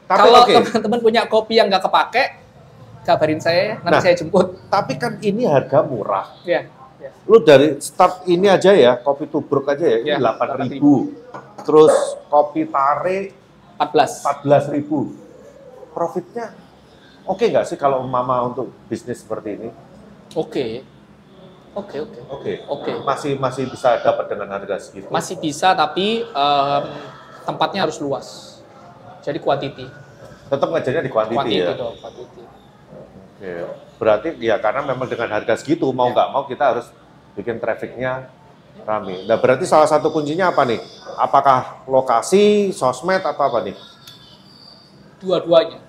Tapi kalau oke. teman-teman punya kopi yang nggak kepake, kabarin saya, nanti saya jemput. Tapi kan ini harga murah. Ya. Lu dari start ini aja ya, kopi tubruk aja ya, ini Ya, 8.000. Terus kopi tare 14.000. Profitnya oke nggak sih kalau mama untuk bisnis seperti ini? Oke. Oke. Masih bisa dapat dengan harga segitu. Masih bisa, tapi tempatnya harus luas. Jadi quantity. Tetap ngajarnya di quantity ya. Dong, quantity. Oke. Berarti ya karena memang dengan harga segitu mau nggak mau kita harus bikin trafficnya rame. Nah berarti salah satu kuncinya apa nih? Apakah lokasi, sosmed atau apa nih? Dua-duanya.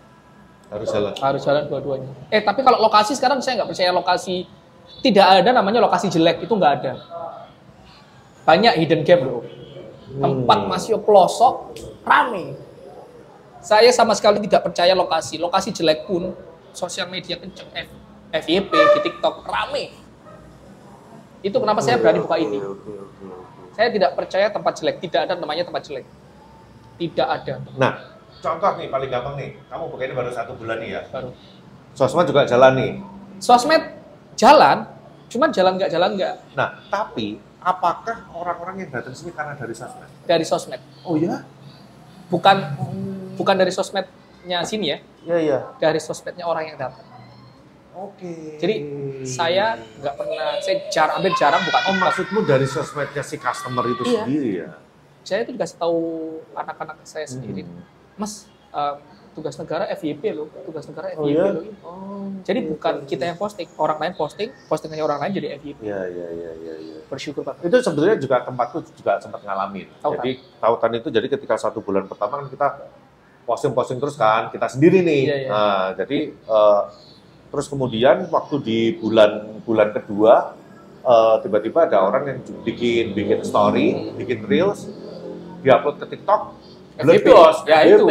Harus jalan dua-duanya. Tapi kalau lokasi sekarang saya nggak percaya lokasi. Tidak ada namanya lokasi jelek, itu nggak ada. Banyak hidden gem loh. Tempat masih pelosok, rame. Saya sama sekali tidak percaya lokasi jelek pun, sosial media kenceng, FYP, di TikTok, rame. Itu kenapa saya berani buka ini. Oke. Saya tidak percaya tempat jelek, tidak ada namanya tempat jelek. Tidak ada. Nah, contoh nih paling gampang nih, kamu buka ini baru 1 bulan nih ya. Baru. Sosmed juga jalan nih. Sosmed jalan, cuman jalan nggak. Nah, tapi apakah orang-orang yang datang sini karena dari sosmed? Dari sosmed. Oh ya? Bukan dari sosmednya sini ya. Iya. Dari sosmednya orang yang datang. Oke. Jadi saya nggak pernah, saya hampir jarang buka Oh, TikTok. maksudmu dari sosmednya si customer itu Iya. sendiri ya? Saya itu dikasih tahu anak-anak saya sendiri, Mas, tugas negara FYP loh, tugas negara FYP ya? loh. Jadi bukan kita yang posting, orang lain posting, postingannya orang lain jadi FYP. Iya. Bersyukur banget. Itu sebenarnya juga tempatku juga sempat ngalamin. Tautan. Jadi tautan itu jadi ketika 1 bulan pertama kan kita posting terus kan, kita sendiri nih. Iya. Nah, jadi terus kemudian waktu di bulan kedua tiba-tiba ada orang yang bikin story, bikin reels, diupload ke TikTok, FYP. meledos, Ya, FYP. itu.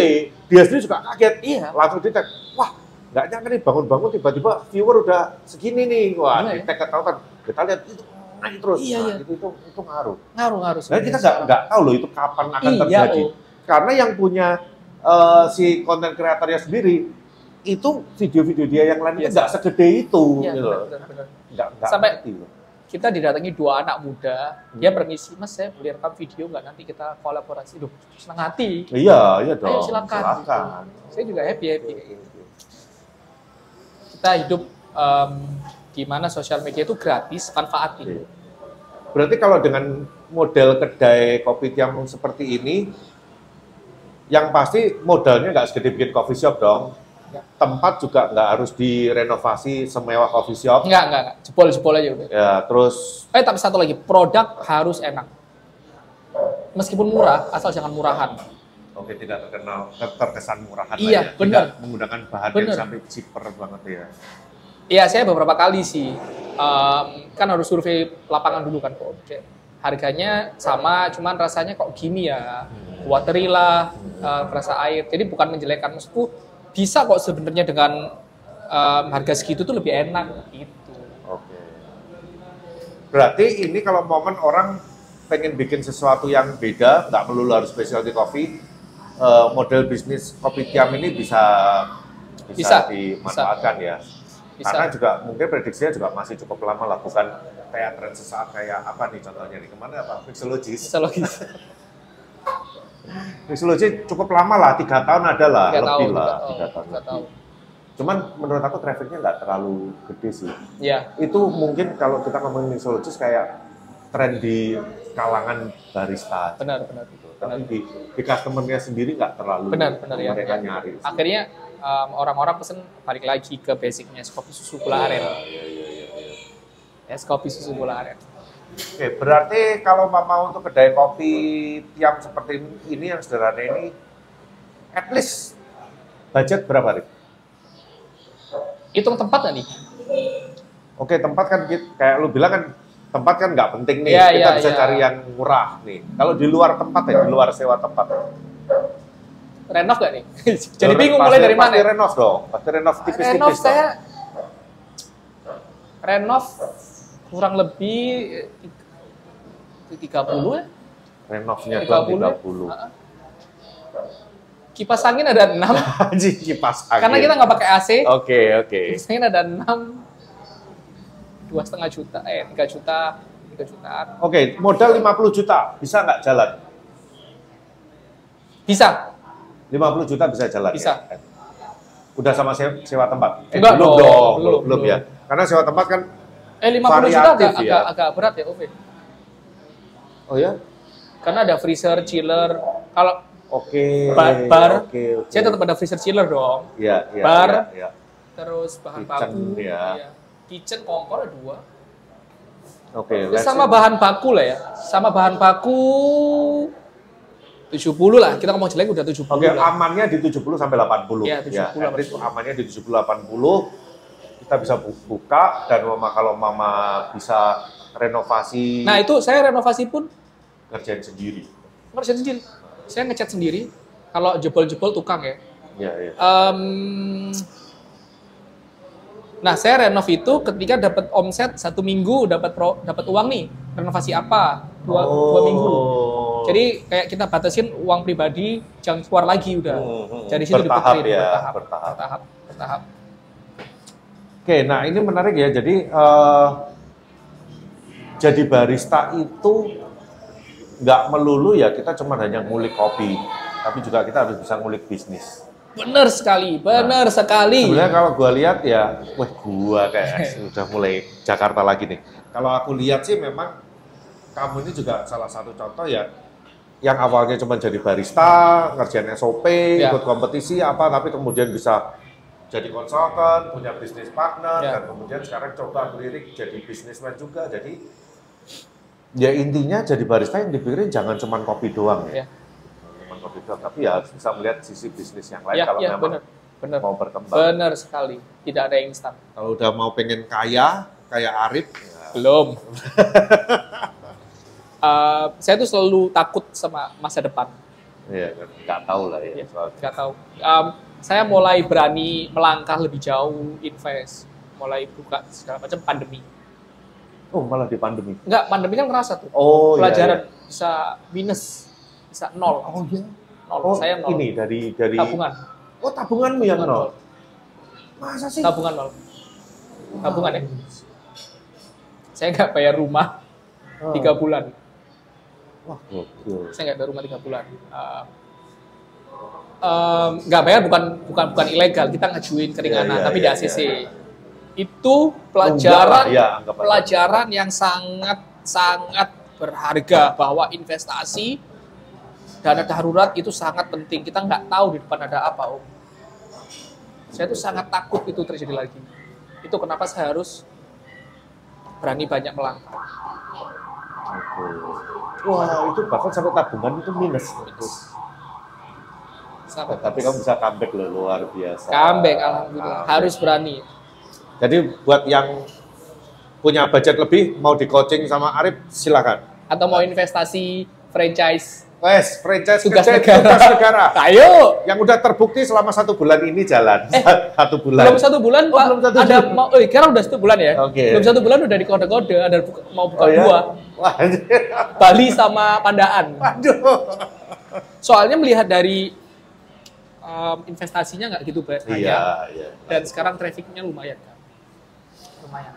Dia sendiri juga kaget. Iya. Langsung di tag, wah nggak nyangka nih bangun-bangun tiba-tiba viewer udah segini nih. Wah, Iya, di tag ke tautan. Kita lihat itu naik terus. Iya. Nah, itu ngaruh. Ngaruh. Nah, kita nggak tahu loh itu kapan akan Iya, terjadi. oh. Karena yang punya si konten kreatornya sendiri itu video-video dia yang lain Iya. nggak segede itu. Iya, gitu loh. benar. Nggak Sampai ngerti loh. Kita didatangi 2 anak muda, dia permisi, Mas, saya boleh rekam video nggak, nanti kita kolaborasi. Loh, senang hati. Iya dong. Ayo silakan. Saya juga happy. Kita hidup di mana sosial media itu gratis, manfaatin. Berarti kalau dengan model kedai kopi tiam seperti ini, yang pasti modalnya nggak segede bikin coffee shop dong. Nggak. Tempat juga nggak harus direnovasi semewah coffee shop. Enggak. Jebol aja udah. Ya, terus Tapi satu lagi, produk harus enak. Meskipun murah, asal jangan murahan. oke tidak terkesan murahan. Iya, lah ya. benar. Tidak menggunakan bahan Benar. yang sampai cheaper banget ya. Iya, saya beberapa kali sih. Kan harus survei lapangan dulu kan kok. Harganya sama, cuman rasanya kok gini ya. Watery lah, rasa air. Jadi bukan menjelekkan, maksudku bisa kok sebenarnya dengan harga segitu tuh lebih enak gitu. Oke. Berarti ini kalau momen orang pengen bikin sesuatu yang beda, nggak melulu harus specialty coffee, model bisnis kopi tiam ini bisa Bisa. dimanfaatkan ya. Bisa. Karena juga mungkin prediksinya juga masih cukup lama lah, bukan kayak tren sesaat kayak apa nih contohnya nih, kemana apa, Mixologist. Bisa logis. Mixology cukup lama lah, 3 tahun ada lah, lebih lah, 3 tahun. 3 tahun. Cuman menurut aku trafficnya nggak terlalu gede sih. Ya, Itu mungkin kalau kita ngomongin mixologist kayak tren di kalangan barista. benar. Tapi di customer-nya sendiri nggak terlalu Benar ya. mereka nyari. Akhirnya orang-orang pesen balik lagi ke basicnya, es kopi susu gula aren. Iya. Es kopi susu gula aren. Oke, berarti kalau mau untuk kedai kopi tiam seperti ini yang sederhana ini, at least budget berapa nih? Hitung tempat nggak nih? Oke, tempat kan kayak lu bilang kan tempat kan nggak penting nih, Iya, kita iya, bisa iya. cari yang murah nih. Kalau di luar tempat ya, di luar sewa tempat. Renov nggak nih? Jadi bingung mulai dari mana? Pasti renov dong, pasti renov Renov tipis-tipis dong. saya renov kurang lebih 30 ya. Renovnya doang 30. Heeh. Kipas angin ada 6 Anjing kipas angin. karena kita nggak pakai AC. Oke. Kipas angin ada 6, 2,5 juta, 3 jutaan. Oke, modal 50 juta, bisa nggak jalan? Bisa. 50 juta bisa jalan Bisa. ya? Udah sama sewa tempat? Enggak belum dong, dong, belum. belum ya. Karena sewa tempat kan 50 juta variatif ya. agak berat ya, Oke. oh ya? Karena ada freezer, chiller. Kalau Oke. bar, Oke. saya tetap ada freezer, chiller dong. Iya. bar. Iya. Terus bahan Kitchen, baku. ya. Iya. Kitchen kompor 2. Oke. Ya, let's sama say- bahan baku lah ya. Sama bahan baku 70 lah. Kita ngomong jelek udah 70 Oke, lah. amannya di 70 sampai 80. Iya, 70, at least amannya di 70 80. Kita bisa buka dan kalau mama bisa renovasi Nah, itu saya renovasi pun ngerjain sendiri. ngerjain sendiri. Saya ngecat sendiri. Kalau jebol-jebol tukang ya. Iya. Nah, saya renov itu ketika dapat omset 1 minggu dapat uang nih. Renovasi apa? Dua minggu. Jadi kayak kita batasin uang pribadi jangan keluar lagi udah. Dari situ bertahap diputerin, ya, bertahap. Oke, nah ini menarik ya. Jadi barista itu nggak melulu ya kita cuma hanya ngulik kopi, tapi juga kita harus bisa ngulik bisnis. Benar sekali. Sebenarnya kalau gua lihat ya, gua kayak sudah mulai Jakarta lagi nih. Kalau aku lihat sih memang kamu ini juga salah satu contoh ya, yang awalnya cuma jadi barista, ngerjain SOP, ikut kompetisi tapi kemudian bisa jadi konsultan, punya bisnis partner, dan kemudian sekarang coba melirik jadi bisnismen juga. Jadi ya intinya jadi barista yang dipikirin jangan cuma kopi doang ya. Cuma kopi doang, tapi ya harus bisa melihat sisi bisnis yang lain kalau memang mau berkembang. Benar sekali, tidak ada yang instan. Kalau udah mau pengen kaya Arif, belum. Saya tuh selalu takut sama masa depan. Iya, nggak tahu lah ya. Nggak tahu. Saya mulai berani melangkah lebih jauh, invest, mulai buka segala macam pandemi. Oh, malah di pandemi? Enggak, pandemi kan ngerasa tuh. Pelajaran bisa minus, bisa nol. Oh iya? Nol. Saya nol. Ini dari tabungan. Oh, tabunganmu yang nol? Masa sih? Tabungan nol. Tabungan ya. Saya nggak bayar rumah 3 bulan. Wah, gokil. Saya nggak bayar rumah 3 bulan. Nggak bayar bukan ilegal. Kita ngajuin keringanan, tapi di ACC. Itu pelajaran yang sangat berharga bahwa investasi dana darurat itu sangat penting. Kita nggak tahu di depan ada apa, Om. Saya tuh sangat takut itu terjadi lagi. Itu kenapa saya harus berani banyak melangkah. Wah, itu bahkan sampai tabungan itu minus. Tapi kamu bisa comeback loh, luar biasa. Comeback, alhamdulillah. Harus berani. Jadi buat yang punya budget lebih, mau di coaching sama Arif, silakan. Atau mau investasi franchise. Franchise tugas negara. Ayo. Yang udah terbukti selama 1 bulan ini jalan. 1 bulan. Belum 1 bulan, Pak. Belum 1 ada bulan. sekarang udah 1 bulan ya. Belum 1 bulan udah di kode-kode, ada mau buka 2. Wah, Bali sama Pandaan. Waduh. Soalnya melihat dari investasinya nggak gitu banyak. Iya. Dan sekarang trafficnya lumayan kan. Lumayan.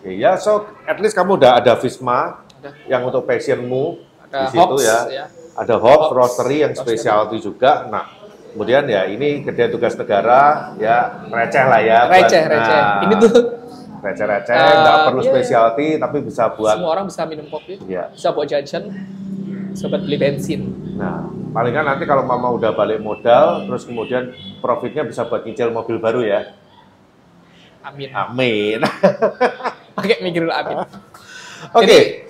Iya, so at least kamu udah ada Visma yang untuk passionmu ada di situ Hops, ya. Ada Hops, Roastery yang specialty juga. Nah, kemudian ya ini Gede Tugas Negara ya receh lah ya. Receh. Ini tuh receh, nggak perlu specialty tapi bisa buat semua orang bisa minum kopi, ya. Bisa buat jajan, bisa buat beli bensin. Nah, paling kan nanti kalau mama udah balik modal, terus kemudian profitnya bisa buat nyicil mobil baru ya. Amin. Pakai mikir dulu amin. Oke.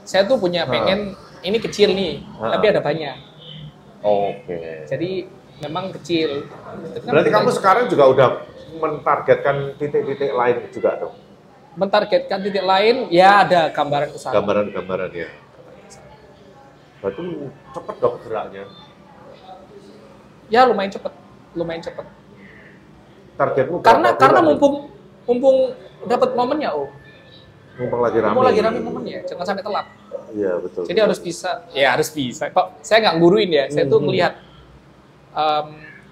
Saya tuh punya pengen ini kecil nih, tapi ada banyak. Oke. Jadi memang kecil. Berarti kamu sekarang juga udah mentargetkan titik-titik lain juga dong? Mentargetkan titik lain, ya ada gambaran usaha. Gambaran ya. Berarti cepet dong geraknya. Ya lumayan cepet. Targetmu karena mumpung dapat momennya, Mumpung lagi rame momennya, jangan sampai telat. Iya betul. Jadi harus bisa. Kok saya nggak nguruin ya, saya tuh melihat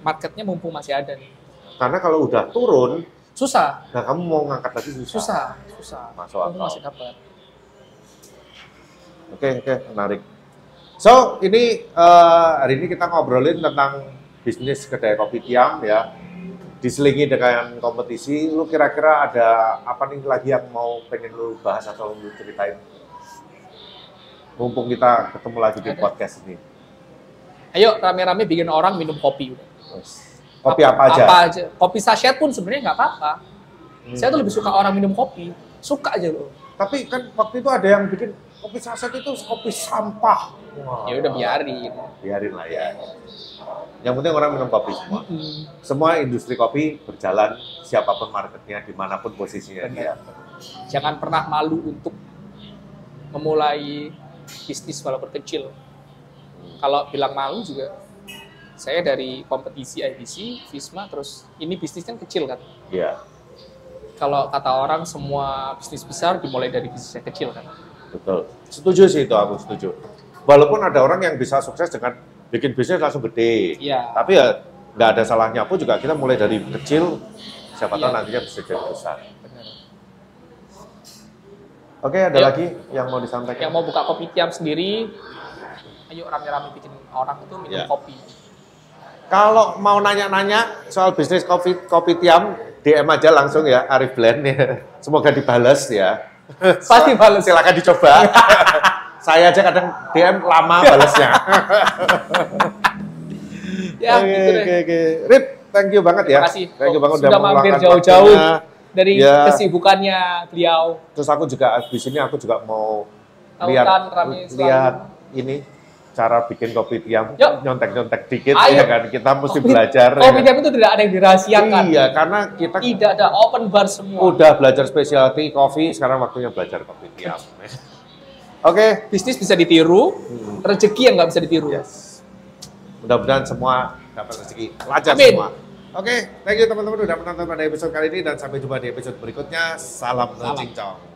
marketnya mumpung masih ada nih. Karena kalau udah turun susah. Nah kamu mau ngangkat lagi susah. Masuk akal. Masih dapat. Oke, menarik. So ini hari ini kita ngobrolin tentang bisnis kedai kopi Tiam ya. Diselingi dengan kompetisi, lu kira-kira ada apa nih lagi yang mau pengen lu bahas atau lu ceritain? Mumpung kita ketemu lagi di podcast ini. Ayo rame-rame bikin orang minum kopi. Kopi apa aja? Kopi sachet pun sebenarnya nggak apa-apa. Saya tuh lebih suka orang minum kopi. Suka aja loh. Tapi kan waktu itu ada yang bikin kopi sachet itu kopi sampah. Ya udah biarin. Biarin lah ya. Yang penting orang minum kopi semua. Semua industri kopi berjalan, siapapun marketnya, dimanapun posisinya dia. Jangan pernah malu untuk memulai bisnis walaupun kecil. Kalau bilang malu juga, saya dari kompetisi IBC, Visma, terus ini bisnis kan kecil kan. Iya. kalau kata orang semua bisnis besar dimulai dari bisnis yang kecil kan. Betul. Setuju sih itu, aku setuju. Walaupun ada orang yang bisa sukses dengan bikin bisnis langsung gede. Iya. Tapi ya nggak ada salahnya pun juga kita mulai dari kecil, siapa tahu Iya. nantinya bisa jadi besar. Benar. Oke, ada Yuk. lagi yang mau disampaikan? Yang mau buka kopi tiam sendiri, ayo rame-rame bikin orang itu minum Ya. kopi. Kalau mau nanya-nanya soal bisnis kopi tiam, DM aja langsung ya, Arif Blend ya. Semoga dibales ya. Pasti bales. Silakan dicoba. Saya aja kadang DM lama balesnya. Ya, gitu deh. Oke. Rip, thank you banget ya. Terima kasih. Thank you banget Sudah mampir meluangkan jauh-jauh waktunya. dari Ya. kesibukannya beliau. Terus aku juga di sini aku juga mau Tahu lihat kan, rame selalu. lihat ini cara bikin kopi tiam, Yuk. nyontek-nyontek dikit Ayo. ya kan. Kita mesti belajar. ya Kopi kan? tiam itu tidak ada yang dirahasiakan. Iya, karena kita Tidak ada open bar semua. udah belajar specialty coffee, sekarang waktunya belajar kopi tiam. Oke. Bisnis bisa ditiru, rezeki yang nggak bisa ditiru. Yes. Mudah-mudahan semua dapat rezeki lancar Amin. semua. Oke, thank you teman-teman udah menonton pada episode kali ini dan sampai jumpa di episode berikutnya. Salam Salam. cincong.